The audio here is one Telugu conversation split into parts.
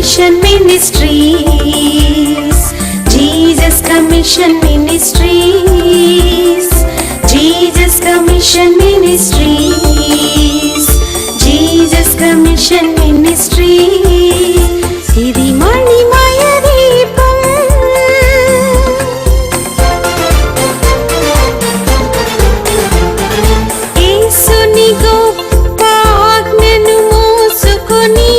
Commission Ministries, Jesus Commission Ministries, Jesus Commission Ministries, Jesus Commission Ministries. ఇది మణిమయ దీపం, యేసుని గొప్ప ఆజ్ఞను మోసుకొని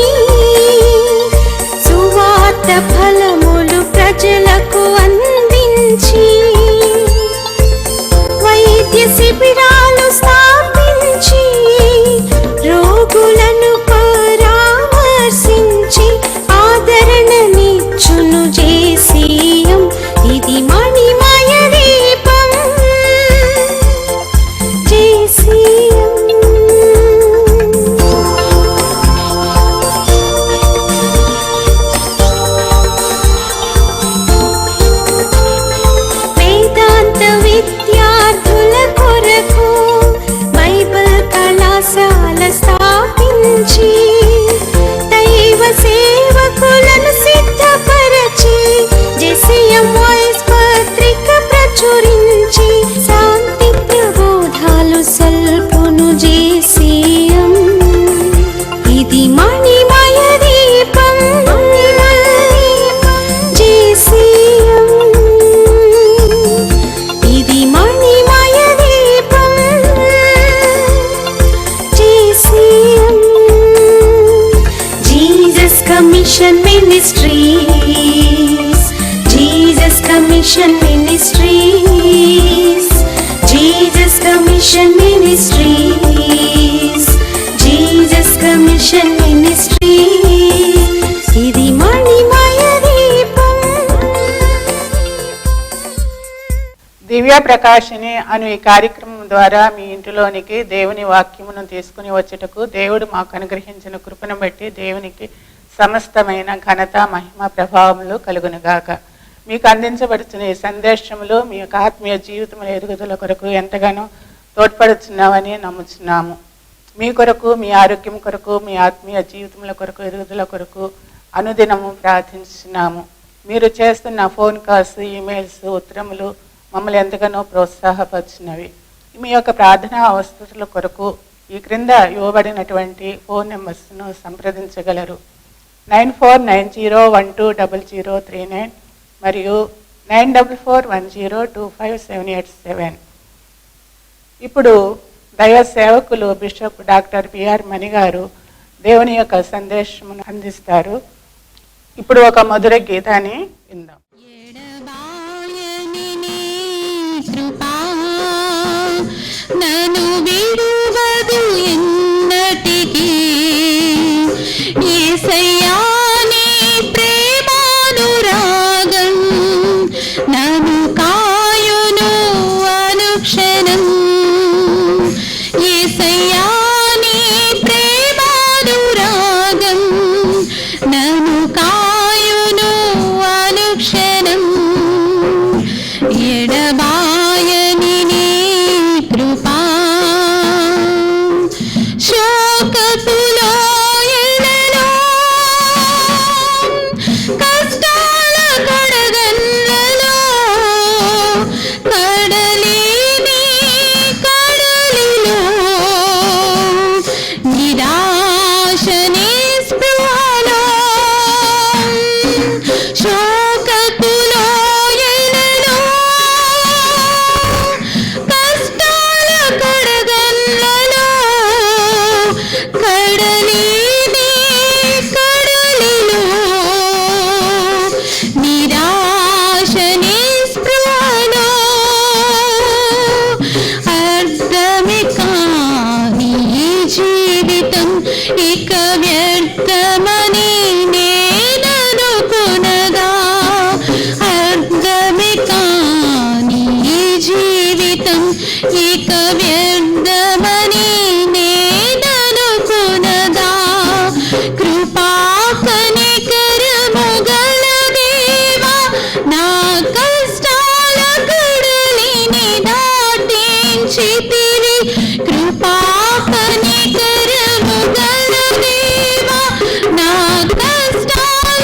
సువార్త ఫలములు ప్రజలకు అందించి వైద్య శిబిరాలు స్థాపించి రోగులను పరామర్శించి ఆదరణనిచ్చును జేసీయం. ఇది మణిమయ దీపం జేసీయం. వేదాంత విద్యార్థుల కొరకు బైబిల్ కళాశాల స్థాపించి దైవ సేవకులను సిద్ధపరచి జెసిఎం వాయిస్ పత్రిక ప్రచురించి శాంతి ప్రబోధాలు సల్పును జేసీఎం. ఇది మణిమయ దీపం జేసీఎం. ఇది మణిమయ దీపం JCM. Jesus Commission Ministries, Jesus Commission Ministries, Jesus Commission Ministries, Jesus Commission Ministries. ఇది మణిమయ దీపం. దివ్య ప్రకాశిని అను ఈ కార్యక్రమం ద్వారా మీ ఇంటిలోనికి దేవుని వాక్యమును తీసుకుని వచ్చుటకు దేవుడు మాకు అనుగ్రహించిన కృపను బట్టి దేవునికి సమస్తమైన ఘనత మహిమ ప్రభావములు కలుగునుగాక. మీకు అందించబడుతున్న ఈ సందేశములు మీ యొక్క ఆత్మీయ జీవితముల ఎదుగుదల కొరకు ఎంతగానో తోడ్పడుతున్నామని నమ్ముచున్నాము. మీ కొరకు, మీ ఆరోగ్యం కొరకు, మీ ఆత్మీయ జీవితముల కొరకు, ఎదుగుదల కొరకు అనుదినము ప్రార్థించున్నాము. మీరు చేస్తున్న ఫోన్ కాల్స్, ఈమెయిల్స్, ఉత్తరములు మమ్మల్ని ఎంతగానో ప్రోత్సాహపరిచినవి. మీ యొక్క ప్రార్థనా అవసరతల కొరకు ఈ క్రింద ఇవ్వబడినటువంటి ఫోన్ నెంబర్స్ను సంప్రదించగలరు. 9490120039 మరియు 9441025787. ఇప్పుడు దైవ సేవకులు బిషప్ డాక్టర్ బిఆర్ మణి గారు దేవుని యొక్క సందేశమును అందిస్తారు. ఇప్పుడు ఒక మధుర గీతాన్ని విందాం. నను విడువదు ఎన్నటికీ యేసయ్యా నీ ప్రేమానురాగం నను కాయును అనుక్షణం. యేసయ్యా నీ ప్రేమానురాగం నను కాయును అనుక్షణం. ఎడబాయని నీ కృపా శోకపులో ఎలలో కష్టాల కడగన్లలో కడలిని కడలిలో నిరాశని స్పృహలో శోకపులో ఎలలో కష్టాల కడగన్లలో కడలిని కడలిలో నిరాశని స్పృహలో అర్థమే కాని ఈ జీవితం ఇక వ్యర్థమని నేననుకొనగా అర్థమే కాని ఈ జీవితం ఇక వ్యర్థమని నేననుకొనగా కృపా కనికరము గల దేవా నా కష్టాల కడలిని దాటించితివి. కృపా కనికరము గల దేవా నా కష్టాల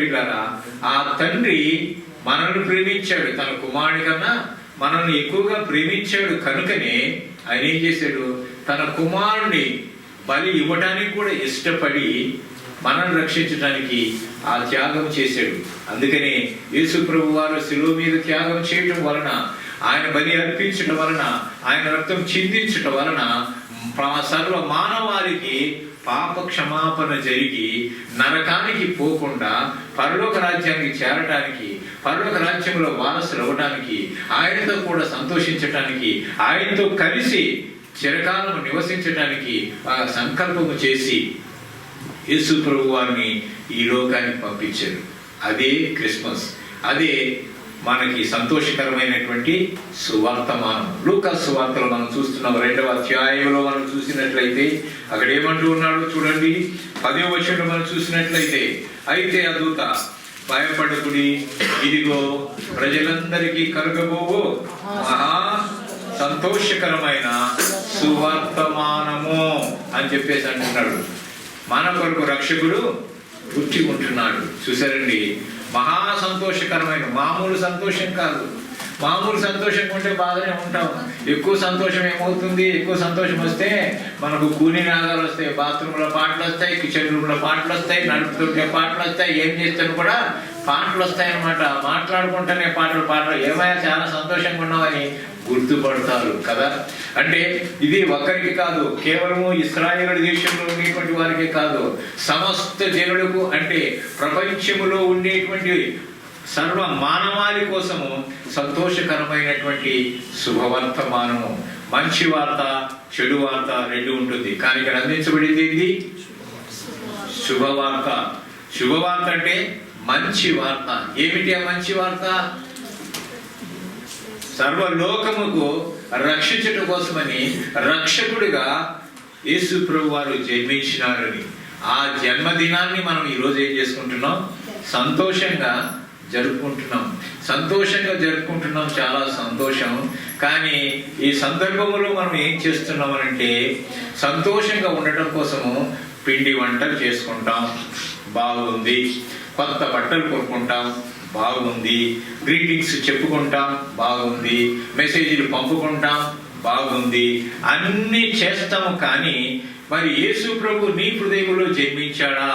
బిడ్డారా, ఆ తండ్రి మనల్ని ప్రేమించాడు, తన కుమారుడి కన్నా మనల్ని ఎక్కువగా ప్రేమించాడు కనుకనే ఆయన ఏం చేశాడు, తన కుమారుని బలి ఇవ్వడానికి కూడా ఇష్టపడి మనల్ని రక్షించడానికి ఆ త్యాగం చేశాడు. అందుకనే యేసు ప్రభు వారు శిలువ మీద త్యాగం చేయటం వలన, ఆయన బలి అర్పించడం వలన, ఆయన రక్తం చిందించటం వలన సర్వ మానవాళికి పాప క్షమాపణ జరిగి నరకానికి పోకుండా పరలోక రాజ్యానికి చేరటానికి, పరలోక రాజ్యంలో వారసులు అవ్వడానికి, ఆయనతో కూడా సంతోషించటానికి, ఆయనతో కలిసి చిరకాలం నివసించడానికి సంకల్పము చేసి యేసు ప్రభు వారిని ఈ లోకానికి పంపించారు. అదే క్రిస్మస్, అదే మనకి సంతోషకరమైనటువంటి సువార్తమానం. లూకా సువార్తలో మనం చూస్తున్నాం 2వ అధ్యాయంలో మనం చూసినట్లయితే అక్కడ ఏమంటూ ఉన్నాడు చూడండి, 10వ వచనంలో మనం చూసినట్లయితే, అయితే ఆ దూత భయపడకుడి, ఇదిగో ప్రజలందరికీ కలుగబోవు మహా సంతోషకరమైన సువార్తమానము అని చెప్పేసి అంటున్నాడు. మన కొరకు రక్షకుడు పుట్టి ఉంటున్నాడు. చూసారండి, మహా సంతోషకరమైన, మామూలు సంతోషం కాదు. మామూలు సంతోషం ఉంటే బాగానే ఉంటాం. ఎక్కువ సంతోషం ఏమవుతుంది, ఎక్కువ సంతోషం వస్తే మనకు కూని నాగాలు వస్తాయి, బాత్రూంలో పాటలు వస్తాయి, కిచెన్ రూమ్లో పాటలు వస్తాయి, నడుపుతుంటే పాటలు వస్తాయి, ఏం చేస్తాను కూడా పాటలు వస్తాయి అన్నమాట. మాట్లాడుకుంటేనే పాటలు ఏమైనా చాలా సంతోషంగా ఉన్నామని గుర్తుపడతారు కదా. అంటే ఇది ఒక్కరికి కాదు, కేవలము ఇశ్రాయేలు దేశంలో ఉండేటువంటి వారికి కాదు, సమస్త జనులకు, అంటే ప్రపంచములో ఉండేటువంటి సర్వ మానవాళి కోసము సంతోషకరమైనటువంటి శుభవర్తమానము. మంచి వార్త, చెడు వార్త రెండు ఉంటుంది, కానీ ఇక్కడ అందించబడింది ఏంటి? శుభవార్త. శుభవార్త అంటే మంచి వార్త. ఏమిటి ఆ మంచి వార్త? సర్వలోకముకు రక్షించట కోసమని రక్షకుడిగా యేసు ప్రభు వారు జన్మించినారని, ఆ జన్మదినాన్ని మనం ఈరోజు ఏం చేసుకుంటున్నాం? సంతోషంగా జరుపుకుంటున్నాం. చాలా సంతోషం. కానీ ఈ సందర్భంలో మనం ఏం చేస్తున్నామనంటే, సంతోషంగా ఉండటం కోసము పిండి వంటలు చేసుకుంటాం, బాగుంది. కొత్త బట్టలు కొనుక్కుంటాం, బాగుంది. గ్రీటింగ్స్ చెప్పుకుంటాం, బాగుంది. మెసేజ్లు పంపుకుంటాం, బాగుంది. అన్ని చేస్తాము. కానీ మరి యేసు ప్రభు నీ హృదయంలో జన్మించాడా?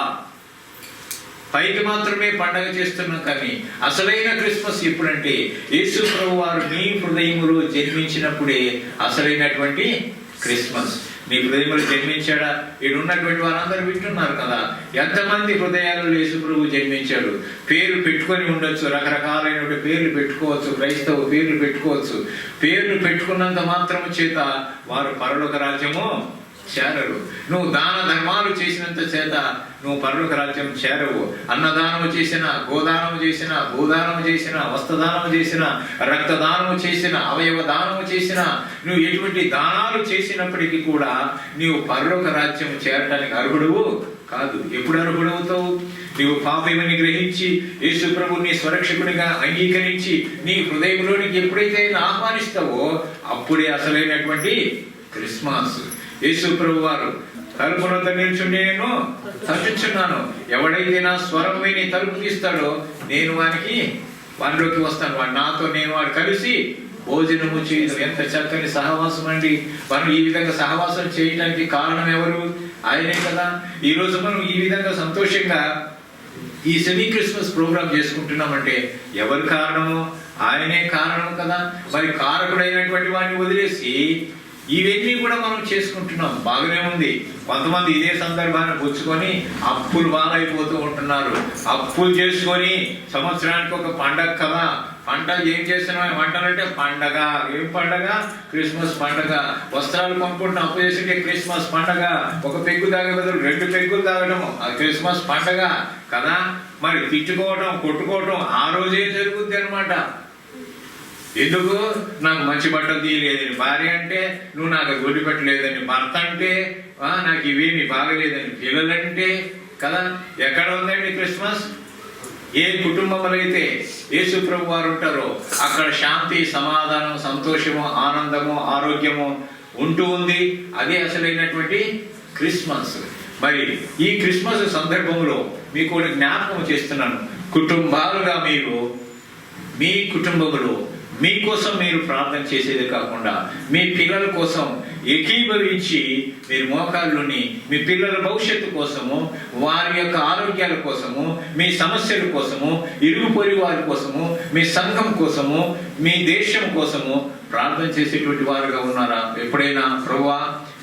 పైకి మాత్రమే పండగ చేస్తున్నాం, కానీ అసలైన క్రిస్మస్ ఎప్పుడంటే యేసు ప్రభు వారు నీ హృదయములో జన్మించినప్పుడే అసలైనటువంటి క్రిస్మస్. నీ హృదయంలో జన్మించాడా? ఉన్నటువంటి వారందరూ వింటున్నారు కదా, ఎంతమంది హృదయాలలో యేసు ప్రభు జన్మించాడు. పేరు పెట్టుకొని ఉండొచ్చు, రకరకాలైన పేర్లు పెట్టుకోవచ్చు, క్రైస్తవ పేర్లు పెట్టుకోవచ్చు. పేర్లు పెట్టుకున్నంత మాత్రము చేత వారు పరలోక రాజ్యము చేరరు. నువ్వు దాన ధర్మాలు చేసినంత చేత నువ్వు పరలోక రాజ్యం చేరవు. అన్నదానము చేసిన, గోదానము చేసిన, భూదానము చేసిన, వస్త్రదానము చేసిన, రక్తదానము చేసిన, అవయవ దానము చేసిన, నువ్వు ఎటువంటి దానాలు చేసినప్పటికీ కూడా నీవు పరలోక రాజ్యం చేరడానికి అర్హుడువు కాదు. ఎప్పుడు అర్హుడవుతావు? నీవు పాపమని గ్రహించి యేసు ప్రభుని స్వరక్షకునిగా అంగీకరించి నీ హృదయంలోనికి ఎప్పుడైతే ఆహ్వానిస్తావో అప్పుడే అసలైనటువంటి క్రిస్మస్. యేసు ప్రభు వారు తలుపునంత నిల్చుండి నేను తలుచుచున్నాను, ఎవడైతే నా స్వరం విని తలుపు తీస్తాడో నేను వానిలోకి వస్తాను, వాడు నాతో నేను వాడు కలిసి భోజనము చేయదు. ఎంత చక్కని సహవాసం అండి. మనం ఈ విధంగా సహవాసం చేయడానికి కారణం ఎవరు? ఆయనే కదా. ఈ రోజు మనం ఈ విధంగా సంతోషంగా ఈ సెమీ క్రిస్మస్ ప్రోగ్రామ్ చేసుకుంటున్నామంటే ఎవరు కారణము? ఆయనే కారణం కదా. మరి కారకుడైనటువంటి వాడిని వదిలేసి ఇవన్నీ కూడా మనం చేసుకుంటున్నాం, బాగానే ఉంది. కొంతమంది ఇదే సందర్భాన్ని పుచ్చుకొని అప్పులు బాలైపోతూ ఉంటున్నారు. అప్పులు చేసుకొని సంవత్సరానికి ఒక పండగ కదా, పండగ ఏం చేస్తున్నాం? వంటలంటే పండగ. ఏం పండగ? క్రిస్మస్ పండగ. వస్త్రాలు కొనుక్కుంటున్నాం, అప్పు చేసింటే క్రిస్మస్ పండగ. ఒక పెగ్గు తాగే బదులు 2 పెగ్గులు తాగడం అది క్రిస్మస్ పండగ కదా. మరి తిట్టుకోవడం, కొట్టుకోవడం ఆ రోజే జరుగుద్ది అనమాట. ఎందుకు? నాకు మంచి బట్టలు తీయలేదని భార్య అంటే, నువ్వు నాకు గొడ్డు పెట్టలేదని భర్త అంటే, నాకు ఇవేమి బాగలేదని పిల్లలంటే కదా. ఎక్కడ ఉందండి క్రిస్మస్? ఏ కుటుంబంలో అయితే యేసు ప్రభు వారు ఉంటారో అక్కడ శాంతి, సమాధానం, సంతోషము, ఆనందము, ఆరోగ్యము ఉంటూ ఉంది. అదే అసలైనటువంటి క్రిస్మస్. మరి ఈ క్రిస్మస్ సందర్భంలో మీకు జ్ఞాపకం చేస్తున్నాను. కుటుంబాలుగా మీరు మీ కుటుంబంలో మీకోసం మీరు ప్రార్థన చేసేది కాకుండా మీ పిల్లల కోసం ఏకీభవించి మీరు మోకాళ్ళుని మీ పిల్లల భవిష్యత్తు కోసము, వారి యొక్క ఆరోగ్యాల కోసము, మీ సమస్యల కోసము, ఇరుగు పొరుగు వారి కోసము, మీ సంఘం కోసము, మీ దేశం కోసము ప్రార్థన చేసేటువంటి వారుగా ఉన్నారా? ఎప్పుడైనా ప్రభువా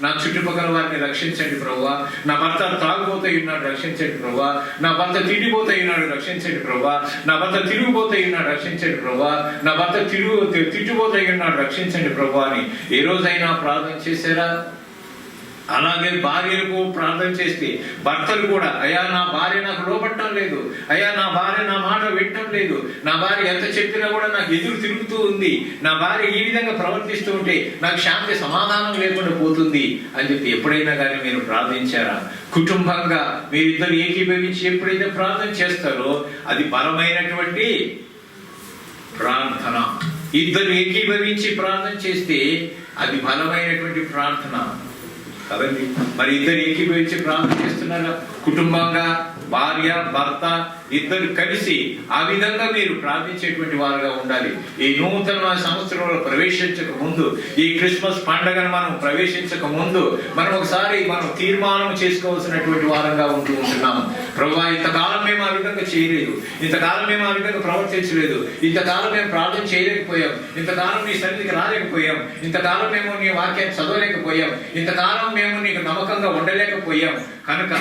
నా చుట్టుపక్కల వారిని రక్షించండి ప్రభువా, నా భర్త తాగుబోతూ ఉన్నాడు రక్షించండి ప్రభువా, నా భర్త తిండిపోతూ ఉన్నాడు రక్షించండి ప్రభువా, నా భర్త తిరుగుబోతూ ఉన్నాడు రక్షించండి ప్రభువా, నా భర్త తిట్టుబోతూ ఉన్నాడు రక్షించండి ప్రభువా అని ఏ రోజైనా ప్రార్థన చేశారా? అలాగే భార్యలకు ప్రార్థన చేస్తే భర్తలు కూడా, అయ్యా నా భార్య నాకు లోపడటం లేదు, అయ్యా నా భార్య నా మాట వినటం లేదు, నా భార్య ఎంత చెప్పినా కూడా నాకు ఎదురు తిరుగుతూ ఉంది, నా భార్య ఈ విధంగా ప్రవర్తిస్తూ ఉంటే నాకు శాంతి సమాధానం లేకుండా పోతుంది అని చెప్పి ఎప్పుడైనా కానీ మీరు ప్రార్థించారా? కుటుంబంగా మీరిద్దరు ఏకీభవించి ఎప్పుడైతే ప్రార్థన చేస్తారో అది బలమైనటువంటి ప్రార్థన. ఇద్దరు ఏకీభవించి ప్రార్థన చేస్తే అది బలమైనటువంటి ప్రార్థన కదండి. మరి ఇద్దరు ఏకీభవించి ప్రార్థన చేస్తున్నారా? కుటుంబంగా భార్య భర్త ఇద్దరు కలిసి ఆ విధంగా మీరు ప్రార్థించేటువంటి వారుగా ఉండాలి. ఈ నూతన సంవత్సరంలో ప్రవేశించక ముందు, ఈ క్రిస్మస్ పండుగను మనం ప్రవేశించక ముందు మనం ఒకసారి తీర్మానం చేసుకోవాల్సినటువంటి వారంగా ఉంటున్నాము. ప్రభువా ఇంతకాలం మేము ఆ విధంగా చేయలేదు, ఇంతకాలం మేము ఆ విధంగా ప్రవర్తించలేదు, ఇంతకాలం మేము ప్రార్థన చేయలేకపోయాం, ఇంతకాలం నీ సన్నిధికి రాలేకపోయాం, ఇంతకాలం మేము నీ వాక్యాన్ని చదవలేకపోయాం, ఇంతకాలం మేము నీకు నమ్మకంగా ఉండలేకపోయాం. కనుక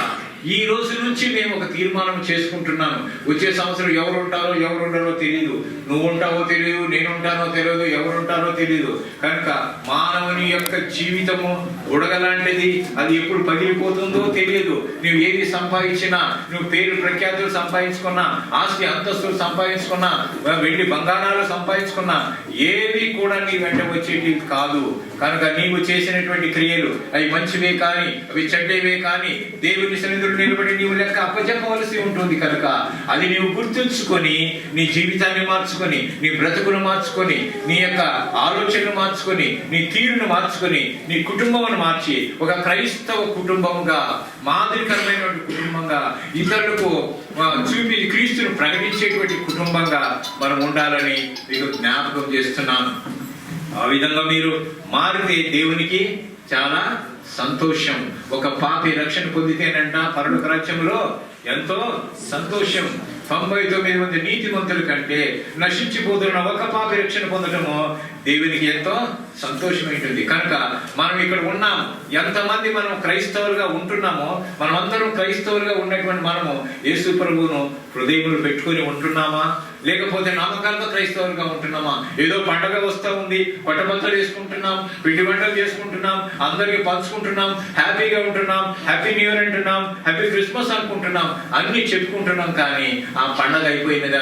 ఈ రోజు నుంచి మేము ఒక తీర్మానం చేసుకుంటున్నాను. వచ్చే సంవత్సరం ఎవరు ఉంటారో ఎవరు ఉండరో తెలియదు, నువ్వు ఉంటావో తెలియదు, నేను ఉంటానో తెలియదు, ఎవరు ఉంటారో తెలియదు. కనుక మానవుని యొక్క జీవితము ఉడగలాంటిది, అది ఎప్పుడు పగిలిపోతుందో తెలియదు. నువ్వు ఏది సంపాదించినా, నువ్వు పేరు ప్రఖ్యాతులు సంపాదించుకున్నా, ఆస్తి అంతస్తులు సంపాదించుకున్నా, వెండి బంగారాలు సంపాదించుకున్నా, ఏవి కూడా నీ వెంట వచ్చేటి కాదు. కనుక నీవు చేసినటువంటి క్రియలు అవి మంచివే కానీ అవి చెడ్డవే కానీ దేవుని సన్నిధిలో నిలబడి నీవు లెక్క అప్పచెప్పవలసి ఉంటుంది. కనుక అది నీవు గుర్తుంచుకొని నీ జీవితాన్ని మార్చుకొని, నీ బ్రతుకును మార్చుకొని, నీ యొక్క ఆలోచనలు మార్చుకొని, నీ తీరును మార్చుకొని, నీ కుటుంబమును మార్చి ఒక క్రైస్తవ కుటుంబంగా, మాదిరికరమైనటువంటి కుటుంబంగా, ఇతరులకు చూపి క్రీస్తును ప్రకటించేటువంటి కుటుంబంగా మనం ఉండాలని మీకు జ్ఞాపకం చేస్తున్నాను. ఆ విధంగా మీరు మారితే దేవునికి చాలా సంతోషం. ఒక పాపి రక్షణ పొందితేనంట పరలోక రాజ్యంలో ఎంతో సంతోషం. 99 మంది నీతిమంతుల కంటే నశించిపోతున్న ఒక పాపి రక్షణ పొందటము దేవునికి ఎంతో సంతోషమైంటుంది. కనుక మనం ఇక్కడ ఉన్నాం, ఎంతమంది మనం క్రైస్తవులుగా ఉంటున్నామో, మనమందరం క్రైస్తవులుగా ఉన్నటువంటి మనము యేసు ప్రభువును హృదయములు పెట్టుకుని ఉంటున్నామా, లేకపోతే నమ్మకాలతో క్రైస్తవులుగా ఉంటున్నామా? ఏదో పండగ వస్తూ ఉంది, పట్టబట్టలు వేసుకుంటున్నాం, పిండి వంటలు చేసుకుంటున్నాం, అందరికి పంచుకుంటున్నాం, హ్యాపీగా ఉంటున్నాం, హ్యాపీ న్యూ ఇయర్ అంటున్నాం, హ్యాపీ క్రిస్మస్ అనుకుంటున్నాం, అన్ని చెప్పుకుంటున్నాం. కానీ ఆ పండగ అయిపోయినది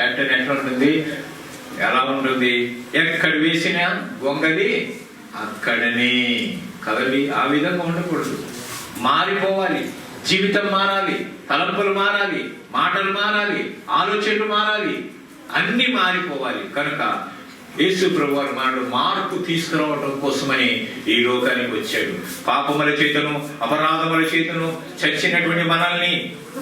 అంటే ఎట్లా ఉంటుంది? ఎలా ఉంటుంది? ఎక్కడ వేసిన గొంగలి అక్కడనే కదలి. ఆ విధంగా ఉండకూడదు. మారిపోవాలి, జీవితం మారాలి, తలంపులు మారాలి, మాటలు మారాలి, ఆలోచనలు మారాలి, అన్ని మారిపోవాలి. కనుక యేసు ప్రభువారు మనలో మార్పు తీసుకురావడం కోసమని ఈ లోకానికి వచ్చాడు. పాపముల చేతను అపరాధముల చేతను చచ్చినటువంటి మనల్ని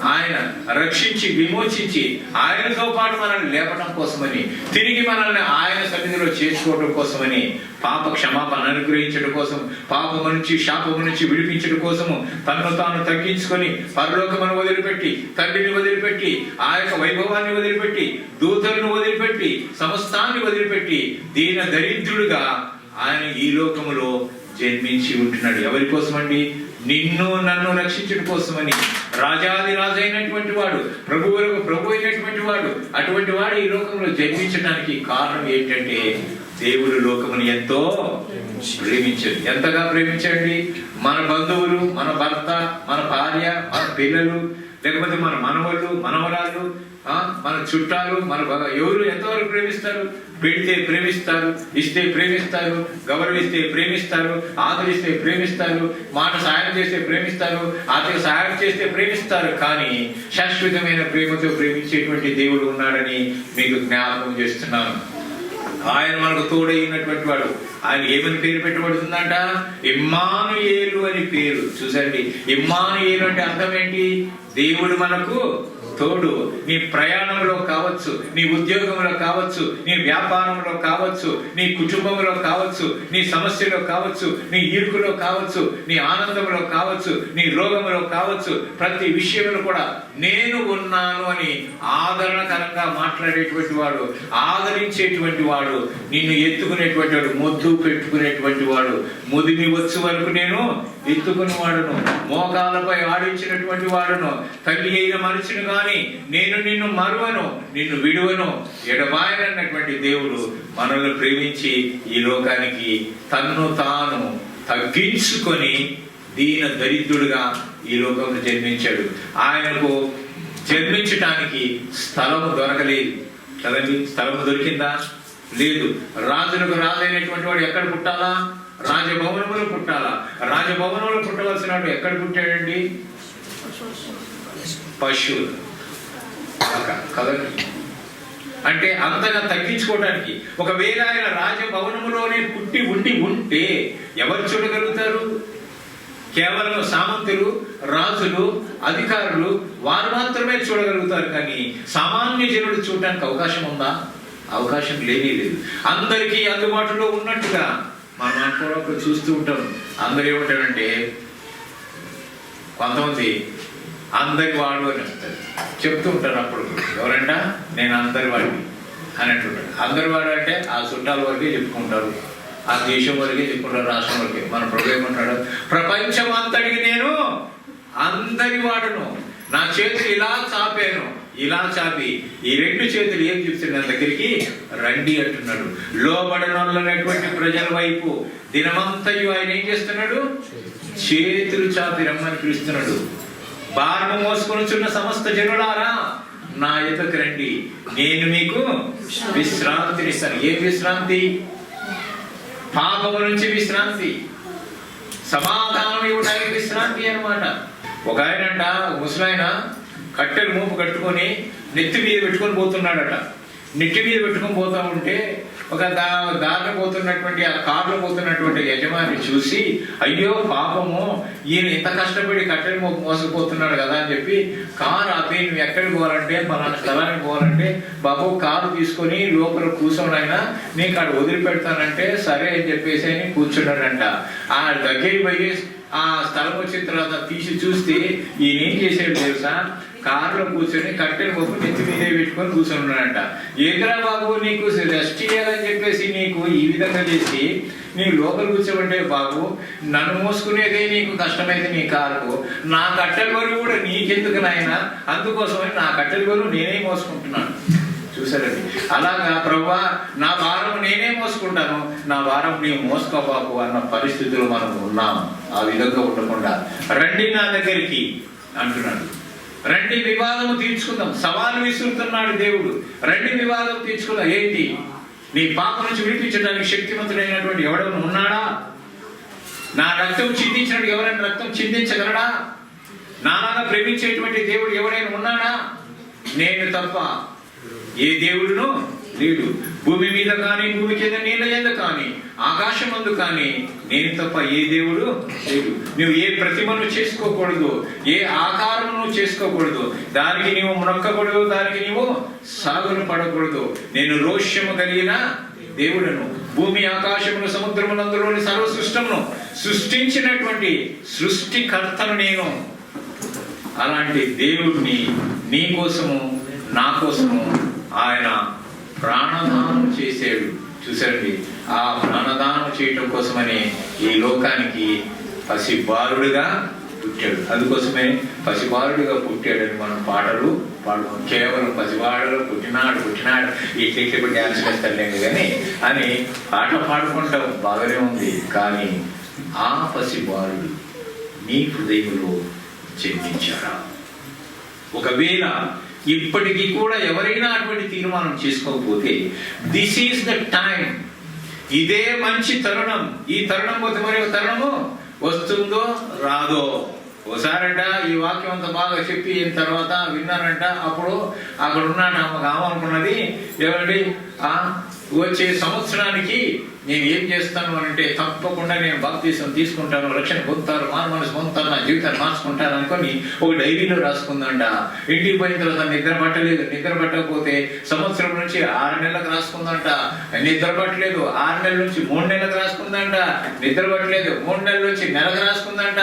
ఆయన రక్షించి విమోచించి ఆయనతో పాటు మనల్ని లేపడం కోసమని, తిరిగి మనల్ని ఆయన సన్నిధిలో చేసుకోవడం కోసమని, పాప క్షమాపణ అనుగ్రహించడం కోసం, పాపము నుంచి శాపము నుంచి విడిపించడం కోసము తనను తాను తగ్గించుకొని పరలోకమును వదిలిపెట్టి, తండ్రిని వదిలిపెట్టి, ఆ యొక్క వైభవాన్ని వదిలిపెట్టి, దూతలను వదిలిపెట్టి, సమస్తాన్ని వదిలిపెట్టి దీన దరిద్రుడుగా ఆయన ఈ లోకములో జన్మించి ఉంటున్నాడు. ఎవరి కోసమండి? నిన్ను నన్ను రక్షించడం కోసమని. రాజాది రాజైనటువంటి వాడు, ప్రభువులకు ప్రభు అయినటువంటి వాడు, అటువంటి వాడు ఈ లోకంలో జన్మించడానికి కారణం ఏంటంటే దేవుడు లోకమును ఎంతో ప్రేమించాడు. ఎంతగా ప్రేమించండి? మన బంధువులు, మన భర్త, మన భార్య, మన పిల్లలు, లేకపోతే మన మనవళ్ళు, మనవరాళ్ళు, మన చుట్టాలు, మన ఎవరు ఎంతవరకు ప్రేమిస్తారు? పెడితే ప్రేమిస్తారు, ఇస్తే ప్రేమిస్తారు, గౌరవిస్తే ప్రేమిస్తారు, ఆదరిస్తే ప్రేమిస్తారు, మాట సహాయం చేస్తే ప్రేమిస్తారు, ఆర్థిక సహాయం చేస్తే ప్రేమిస్తారు. కానీ శాశ్వతమైన ప్రేమతో ప్రేమించేటువంటి దేవుడు ఉన్నాడని మీకు జ్ఞాపకం చేస్తున్నాను. ఆయన మనకు తోడైనటువంటి వాడు. ఆయన ఏమని పేరు పెట్టబడుతుందంట? ఇమ్మానుయేలు అని పేరు. చూసండి, ఇమ్మానుయేలు అంటే అర్థం ఏంటి? దేవుడు మనకు తోడు నీ ప్రయాణంలో కావచ్చు, నీ ఉద్యోగంలో కావచ్చు, నీ వ్యాపారంలో కావచ్చు, నీ కుటుంబంలో కావచ్చు, నీ సమస్యలో కావచ్చు, నీ ఇరుకులో కావచ్చు, నీ ఆనందంలో కావచ్చు, నీ రోగంలో కావచ్చు, ప్రతి విషయంలో కూడా నేను ఉన్నాను అని ఆదరణకరంగా మాట్లాడేటువంటి వాడు, ఆదరించేటువంటి వాడు, నిన్ను ఎత్తుకునేటువంటి వాడు, మొద్దు పెట్టుకునేటువంటి వాడు, ముదిమి వచ్చు వరకు నేను ఎత్తుకుని వాడును, మోకాలపై ఆడించినటువంటి వాడును, తల్లి అయిన మనిషిని గాని నేను నిన్ను మరువను, నిన్ను విడువను, ఎడబాయనన్నటువంటి దేవుడు మనల్ని ప్రేమించి ఈ లోకానికి తన్ను తాను తగ్గించుకొని దీన దరిద్రుడుగా ఈ లోకంలో జన్మించాడు. ఆయనకు జన్మించటానికి స్థలము దొరకలేదు కదండి. స్థలము దొరికిందా? లేదు. రాజులకు రాజైనటువంటి వాడు ఎక్కడ పుట్టాలా? రాజభవనంలో పుట్టాలా? రాజభవనంలో పుట్టవలసిన వాడు ఎక్కడ పుట్టాడండి? పశువులు కదండి. అంటే అంతగా తగ్గించుకోవడానికి. ఒకవేళ ఆయన రాజభవనంలోనే పుట్టి ఉంటే ఎవరు చూడగలుగుతారు? కేవలం సామంతులు, రాజులు, అధికారులు వారు మాత్రమే చూడగలుగుతారు. కానీ సామాన్య జనుడు చూడడానికి అవకాశం ఉందా? అవకాశం లేదు. అందరికీ అందుబాటులో ఉన్నట్టుగా మనం అనుకోవడం చూస్తూ ఉంటాం. అందరూ ఏమంటారంటే, కొంతమంది అందరి వాడు అని చెప్తూ ఉంటారు. అప్పుడు ఎవరంట? నేను అందరి వాడిని అని అంటుంటాడు. అందరి వాడు అంటే ఆ చుట్టాల వరకే చెప్పుకుంటారు, ఆ దేశం వరకే చెప్పుకుంటారు, రాష్ట్రం వరకే. మన ప్రభు ఏమంటాడు? ప్రపంచం అంతటికి నేను అందరి వాడును, నా చేతులు ఇలా చాపాను, ఇలా చాపి ఈ రెండు చేతులు ఏం చెప్తున్నాడు? దగ్గరికి రండి అంటున్నాడు. లోబడనటువంటి ప్రజల వైపు దినమంతయు ఆయన ఏం చేస్తున్నాడు? చేతులు చాపి రమ్మని పిలుస్తున్నాడు. భారము మోసుకొనుచున్న సమస్త జనులారా నా ఎదుకు రండి, నేను మీకు విశ్రాంతినిస్తాను. ఏ విశ్రాంతి? పాపము నుంచి విశ్రాంతి, సమాధానం ఇవ్వడానికి విశ్రాంతి అన్నమాట. ఒక ఆయనంట, ముసలాయన కట్టెలు మూపు కట్టుకొని నెత్తి మీద పెట్టుకొని పోతున్నాడట. నెత్తి మీద పెట్టుకొని పోతా ఉంటే ఒక దారిలో పోతున్నటువంటి, ఆ కారులో పోతున్నటువంటి యజమాని చూసి, అయ్యో పాపము, ఈయన ఇంత కష్టపడి కట్టెలు మూపు మోసపోతున్నాడు కదా అని చెప్పి కారు ఆపి, నువ్వు ఎక్కడికి పోవాలంటే పలానా స్థలానికి పోవాలంటే, బాబు కారు తీసుకొని లోపల కూర్చోనైనా నీకు అక్కడ వదిలిపెడతానంటే సరే అని చెప్పేసి అని కూర్చున్నాడంట. ఆ దగ్గరికి పోయి ఆ స్థలం వచ్చిన తర్వాత తీసి చూస్తే ఈయన ఏం చేసాడు తెలుసా? కారులో కూర్చొని కట్టెలు పప్పు నెత్తి మీదే పెట్టుకొని కూర్చొని ఉన్నాడంట. ఏంద్రా బాబు, నీకు రెస్ట్ చేయాలని చెప్పేసి నీకు ఈ విధంగా చేసి నీకు లోపల కూర్చోమంటే, బాబు నన్ను మోసుకునేదే నీకు కష్టమైతే నీ కారుకు, నా కట్టెల బరువు కూడా నీకెందుకు నాయన, అందుకోసమని నా కట్టెల బరువు నేనే మోసుకుంటున్నాను. చూసారండి? అలాగా ప్రభువా నా భారం నేనే మోసుకుంటాను, నా భారం నీవు మోసుకోబాకు అన్న పరిస్థితులు మనం ఉన్నాము. ఆ విధంగా ఉండకుండా రండి నా దగ్గరికి అంటున్నాడు. రండి వివాదము తీర్చుకుందాం. సవాలు విసురుతున్నాడు దేవుడు. రండి వివాదం తీర్చుకుందాం. ఏంటి? నీ పాపం నుంచి విడిపించడానికి శక్తివంతుడైనటువంటి ఎవడైనా ఉన్నాడా? నా రక్తం చిందించినట్టు ఎవరైనా రక్తం చిందించగలడా? నాలాగా ప్రేమించేటువంటి దేవుడు ఎవరైనా ఉన్నాడా? నేను తప్ప ఏ దేవుడును లేడు. భూమి మీద కానీ, భూమి కింద నీళ్ళ కింద కానీ, ఆకాశం ముందు కానీ నేను తప్ప ఏ దేవుడు లేడు. నువ్వు ఏ ప్రతిమను చేసుకోకూడదు, ఏ ఆకారమును చేసుకోకూడదు, దానికి నీవు మొక్కకూడదు, దానికి నీవు సాగులు పడకూడదు. నేను రోష్యము కలిగిన దేవుడను. భూమి ఆకాశమును సముద్రమునందులోని సర్వ సృష్టమును సృష్టించినటువంటి సృష్టికర్తను నేను. అలాంటి దేవుడిని నీ కోసము, నా కోసము ఆయన ప్రాణదానం చేశాడు. చూసారండి? ఆ ప్రాణదానం చేయటం కోసమని ఈ లోకానికి పసిబాలుడుగా పుట్టాడు. అందుకోసమే పసిబాలుడుగా పుట్టాడని మనం పాటలు పాడుతాం. కేవలం పసిబాలుడుగా పుట్టినాడు ఇట్లా డ్యాన్స్ వేస్తాడులేండి కానీ అని పాట పాడుకుంటాం, బాగానే ఉంది. కానీ ఆ పసిబాలుడు నీ హృదయంలో జన్మించాడా? ఒకవేళ ఇప్పటికీ కూడా ఎవరైనా అటువంటి తీర్మానం చేసుకోకపోతే, దిస్ ఈస్ ద టైం, ఇదే మంచి తరుణం. ఈ తరుణం పోతే మరి తరుణము వస్తుందో రాదో. ఒకసారంట ఈ వాక్యం అంత బాగా చెప్పి తర్వాత విన్నారంట. అప్పుడు అక్కడ ఉన్నాడు ఆమె అనుకున్నది, ఏమండి వచ్చే సంవత్సరానికి నేను ఏం చేస్తాను అంటే తప్పకుండా నేను బాప్తీసం తీసుకుంటాను, రక్షణ పొందుతాను, మనసు పొందుతాను, నా జీవితాన్ని మార్చుకుంటాను అనుకొని ఒక డైరీలో రాసుకుందంట. ఇంటికి పోయిన తర్వాత నిద్ర పట్టలేదు. నిద్ర పట్టకపోతే సంవత్సరం నుంచి 6 నెలలకు రాసుకుందంట. నిద్ర పట్టలేదు. 6 నెలల నుంచి 3 నెలలకు రాసుకుందంట. నిద్ర పట్టలేదు. 3 నెలల నుంచి నెలకు రాసుకుందంట.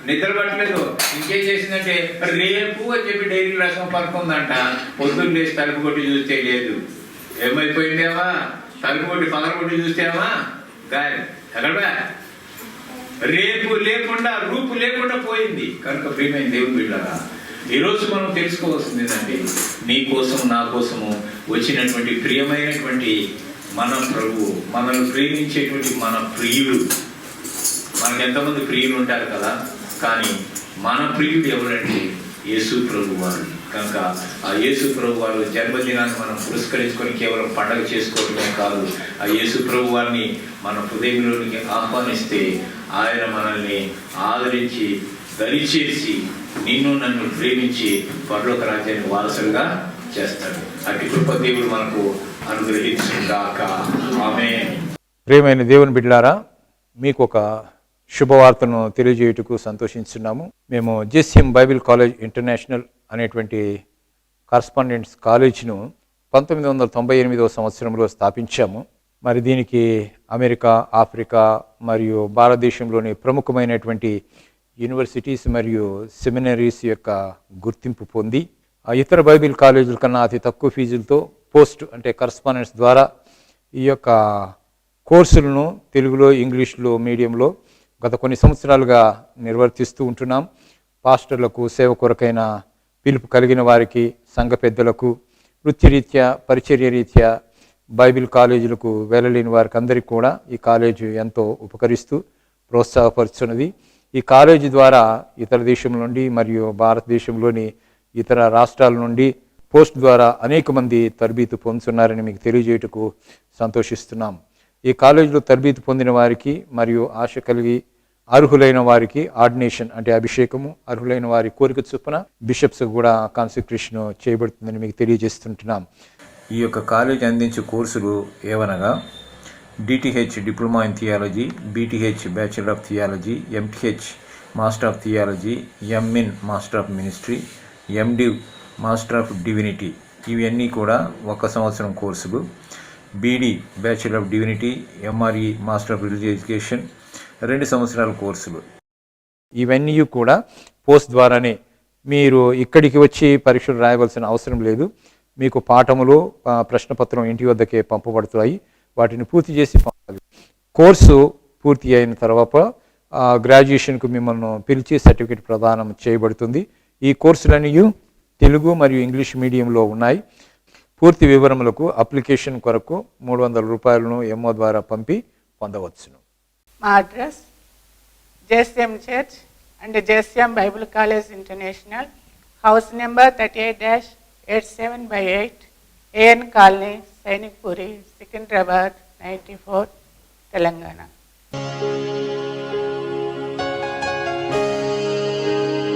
నిద్ర పట్టలేదు. ఇంకేం చేసిందంటే రేపు అని చెప్పి డైరీ రాసుకొని పడుకుందంట. పొద్దున్న లేచి తలుపు కొట్టి చూస్తే లేదు. ఏమైపోయిందేమా? తలుపు కొట్టి పగలగొట్టి చూస్తేమా గాలి ఎక్కడ రేపు లేకుండా రూపు లేకుండా పోయింది. కనుక ప్రియమైన దేవుని బిడ్డలారా, ఈరోజు మనం తెలుసుకోవాల్సింది ఏంటంటే నీ కోసం నా కోసము వచ్చినటువంటి ప్రియమైనటువంటి మన ప్రభువు, మనల్ని ప్రేమించేటువంటి మన ప్రియుడు. మనకు ఎంతమంది ప్రియులు ఉంటారు కదా, కానీ మన ప్రియుడు ఎవరంటే యేసు ప్రభు వారు. కనుక ఆ యేసు ప్రభు వారు జన్మదినాన్ని మనం పురస్కరించుకొని కేవలం పండగ చేసుకోవడమే కాదు, ఆ యేసు ప్రభు వారిని మన హృదయంలోనికి ఆహ్వానిస్తే ఆయన మనల్ని ఆదరించి దరిచేసి నిన్ను నన్ను ప్రేమించి పరలోక రాజ్యాన్ని వారసులుగా చేస్తాడు. అట్టి కృప దేవుడు మనకు అనుగ్రహించుగాక. ఆమేన్. ప్రియమైన దేవుని బిడ్డలారా, మీకు ఒక శుభవార్తను తెలియజేయుటకు సంతోషిస్తున్నాము. మేము జెస్ఎం బైబిల్ కాలేజ్ ఇంటర్నేషనల్ అనేటువంటి కరస్పాండెంట్స్ కాలేజ్ను 1998వ సంవత్సరంలో స్థాపించాము. మరి దీనికి అమెరికా, ఆఫ్రికా మరియు భారతదేశంలోని ప్రముఖమైనటువంటి యూనివర్సిటీస్ మరియు సెమినరీస్ యొక్క గుర్తింపు పొంది ఇతర బైబిల్ కాలేజీల కన్నా అతి తక్కువ ఫీజులతో పోస్ట్ అంటే కరస్పాండెంట్స్ ద్వారా ఈ యొక్క కోర్సులను తెలుగులో, ఇంగ్లీష్లో మీడియంలో గత కొన్ని సంవత్సరాలుగా నిర్వర్తిస్తూ ఉంటున్నాం. పాస్టర్లకు, సేవ కొరకైన పిలుపు కలిగిన వారికి, సంఘ పెద్దలకు, వృత్తిరీత్యా, పరిచర్య రీత్యా బైబిల్ కాలేజీలకు వెళ్ళలేని వారికి అందరికీ కూడా ఈ కాలేజీ ఎంతో ఉపకరిస్తూ ప్రోత్సాహపరుచున్నది. ఈ కాలేజీ ద్వారా ఇతర దేశం నుండి మరియు భారతదేశంలోని ఇతర రాష్ట్రాల నుండి పోస్ట్ ద్వారా అనేక మంది తరబీదు పొందుతున్నారని మీకు తెలియజేయటకు సంతోషిస్తున్నాం. ఈ కాలేజీలో తరబీదు పొందిన వారికి మరియు ఆశ కలిగి అర్హులైన వారికి ఆర్డినేషన్ అంటే అభిషేకము, అర్హులైన వారి కోరిక చొప్పున బిషప్స్ కూడా కాన్సక్రేషన్ చేయబడుతుందని మీకు తెలియజేస్తుంటున్నాం. ఈ యొక్క కాలేజీ అందించే కోర్సులు ఏవనగా DTh diploma in theology, BTh bachelor of theology, MTh master of theology, MMin master of ministry, MDiv master of divinity. ఇవన్నీ కూడా 1 సంవత్సరం కోర్సులు. BD bachelor of divinity, MRE master of religious education 2 సంవత్సరాల కోర్సులు. ఇవన్నీ కూడా పోస్ట్ ద్వారానే, మీరు ఇక్కడికి వచ్చి పరీక్షలు రాయవలసిన అవసరం లేదు. మీకు పాఠములు, ప్రశ్నపత్రం ఇంటి వద్దకే పంపబడుతాయి. వాటిని పూర్తి చేసి పంపాలి. కోర్సు పూర్తి అయిన తర్వాత గ్రాడ్యుయేషన్కు మిమ్మల్ని పిలిచి సర్టిఫికేట్ ప్రదానం చేయబడుతుంది. ఈ కోర్సులన్నీ తెలుగు మరియు ఇంగ్లీష్ మీడియంలో ఉన్నాయి. పూర్తి వివరములకు అప్లికేషన్ కొరకు 300 రూపాయలను ఎంఓ ద్వారా పంపి పొందవచ్చును. మా address JSM church and JSM Bible college international, house number 38-87/8, AN colony, Sainikpuri, Secunderabad 94, Telangana.